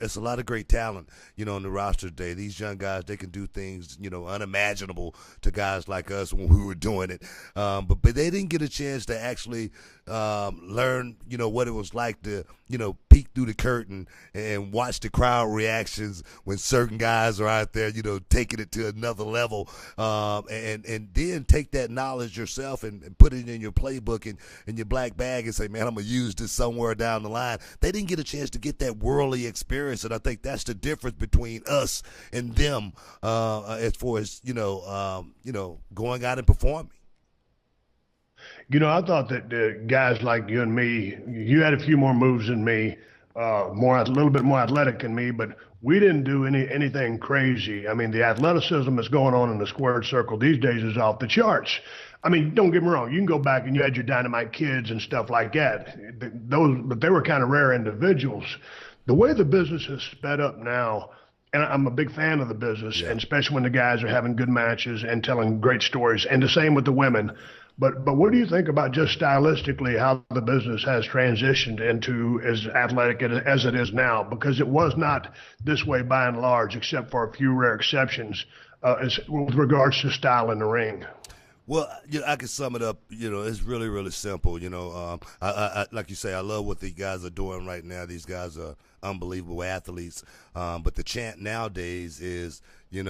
it's a lot of great talent, on the roster today. These young guys, they can do things, unimaginable to guys like us when we were doing it. But they didn't get a chance to actually learn, what it was like to, peek through the curtain and watch the crowd reactions when certain guys are out there, taking it to another level, and then take that knowledge yourself and put it in your playbook and in your black bag and say, man, I'm going to use this somewhere down the line. They didn't get a chance to get that worldly experience, and I think that's the difference between us and them as far as, going out and performing. I thought that guys like you and me, you had a few more moves than me, a little bit more athletic than me, but we didn't do anything crazy. I mean, the athleticism that's going on in the squared circle these days is off the charts. I mean, don't get me wrong. You can go back and you had your dynamite kids and stuff like that. But they were kind of rare individuals. The way the business has sped up now, and I'm a big fan of the business, and especially when the guys are having good matches and telling great stories, and the same with the women. But what do you think about just stylistically how the business has transitioned into as athletic as it is now? Because it was not this way by and large, except for a few rare exceptions, with regards to style in the ring. Well, I can sum it up. It's really, really simple. I like you say, I love what the guys are doing right now. These guys are unbelievable athletes. But the chant nowadays is, this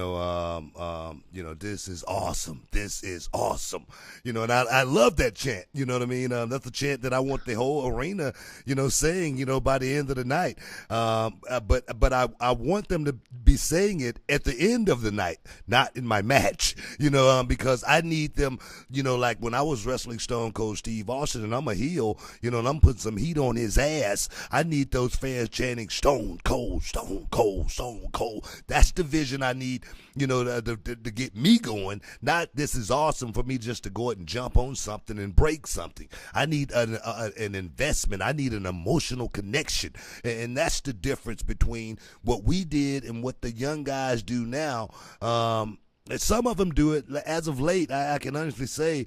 is awesome. This is awesome. And I love that chant. You know what I mean? That's a chant that I want the whole arena, saying, by the end of the night. But I want them to be saying it at the end of the night, not in my match, because I need them, like when I was wrestling Stone Cold Steve Austin and I'm a heel, and I'm putting some heat on his ass. I need those fans chanting Stone Cold, Stone Cold, Stone Cold. That's the vision I need, to get me going. Not this is awesome for me just to go out and jump on something and break something. I need an investment. I need an emotional connection. And that's the difference between what we did and what the young guys do now. Some of them do it as of late. I can honestly say,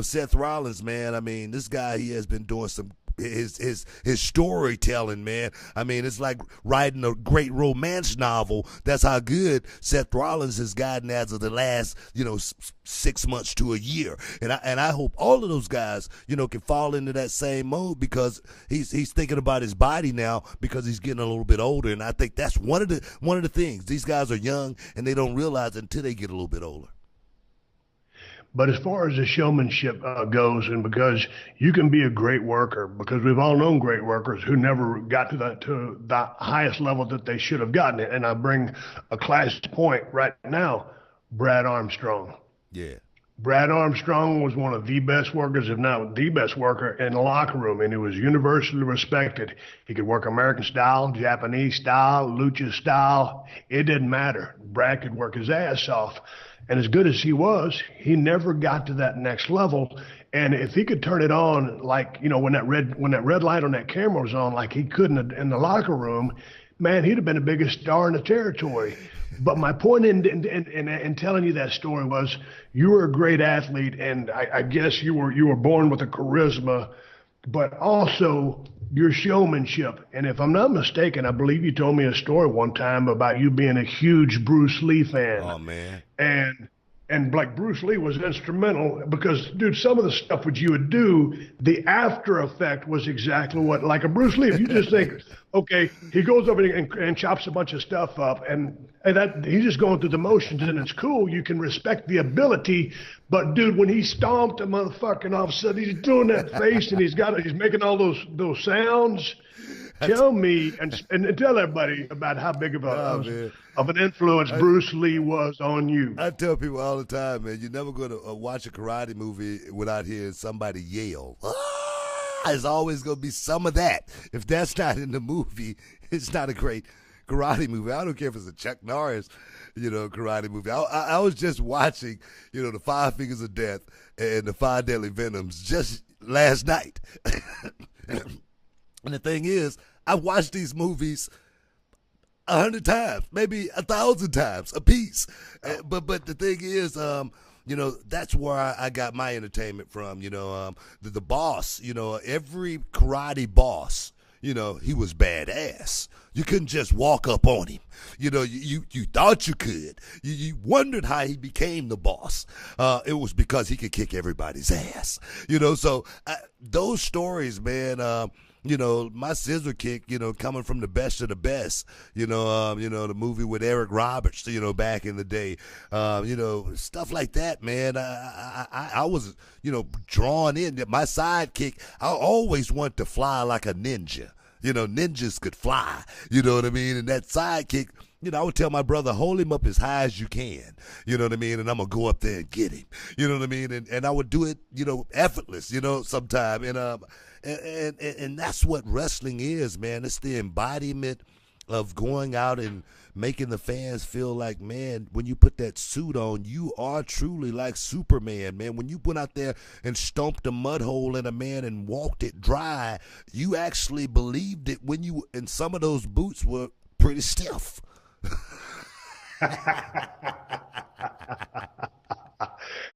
Seth Rollins, man. I mean, this guy, he has been doing some his storytelling, man. I mean, it's like writing a great romance novel. That's how good Seth Rollins has gotten as of the last, 6 months to a year. And I hope all of those guys, can fall into that same mode because he's thinking about his body now because he's getting a little bit older. And I think that's one of the things. These guys are young and they don't realize it until they get a little bit older. But as far as the showmanship goes, and because you can be a great worker, because we've all known great workers who never got to the highest level that they should have gotten it. And I bring a class point right now, Brad Armstrong. Yeah. Brad Armstrong was one of the best workers, if not the best worker in the locker room, and he was universally respected. He could work American style, Japanese style, lucha style. It didn't matter. Brad could work his ass off. And as good as he was, he never got to that next level. And if he could turn it on, like, when that red light on that camera was on, like he couldn't in the locker room, man, he'd have been the biggest star in the territory. But my point in telling you that story was you were a great athlete, and I guess you were born with a charisma, but also your showmanship. And if I'm not mistaken, I believe you told me a story one time about you being a huge Bruce Lee fan. Oh, man. And like Bruce Lee was instrumental because, dude, some of the stuff which you would do, the after effect was exactly what, like a Bruce Lee. If you just think, okay, he goes over and chops a bunch of stuff up, and that he's just going through the motions, and it's cool. You can respect the ability, but dude, when he stomped a motherfucker, and all of a sudden he's doing that face, and he's making all those sounds. Tell me and tell everybody about how big of an influence Bruce Lee was on you. I tell people all the time, man, you're never going to watch a karate movie without hearing somebody yell. There's always going to be some of that. If that's not in the movie, it's not a great karate movie. I don't care if it's a Chuck Norris, karate movie. I was just watching, the Five Fingers of Death and the Five Deadly Venoms just last night. And the thing is, I've watched these movies 100 times, maybe 1,000 times a piece. But the thing is, that's where I got my entertainment from. The boss, every karate boss, he was badass. You couldn't just walk up on him. You thought you could. You wondered how he became the boss. It was because he could kick everybody's ass. So those stories, man. My scissor kick, coming from the best of the best, the movie with Eric Roberts, back in the day, stuff like that, man. I was, drawn in. My sidekick, I always wanted to fly like a ninja. Ninjas could fly, you know what I mean? And that sidekick, I would tell my brother, hold him up as high as you can, you know what I mean? And I'm going to go up there and get him, you know what I mean? And I would do it, effortless, sometime. And that's what wrestling is, man. It's the embodiment of going out and making the fans feel like, man, when you put that suit on, you are truly like Superman, man. When you went out there and stomped a mud hole in a man and walked it dry, you actually believed it and some of those boots were pretty stiff.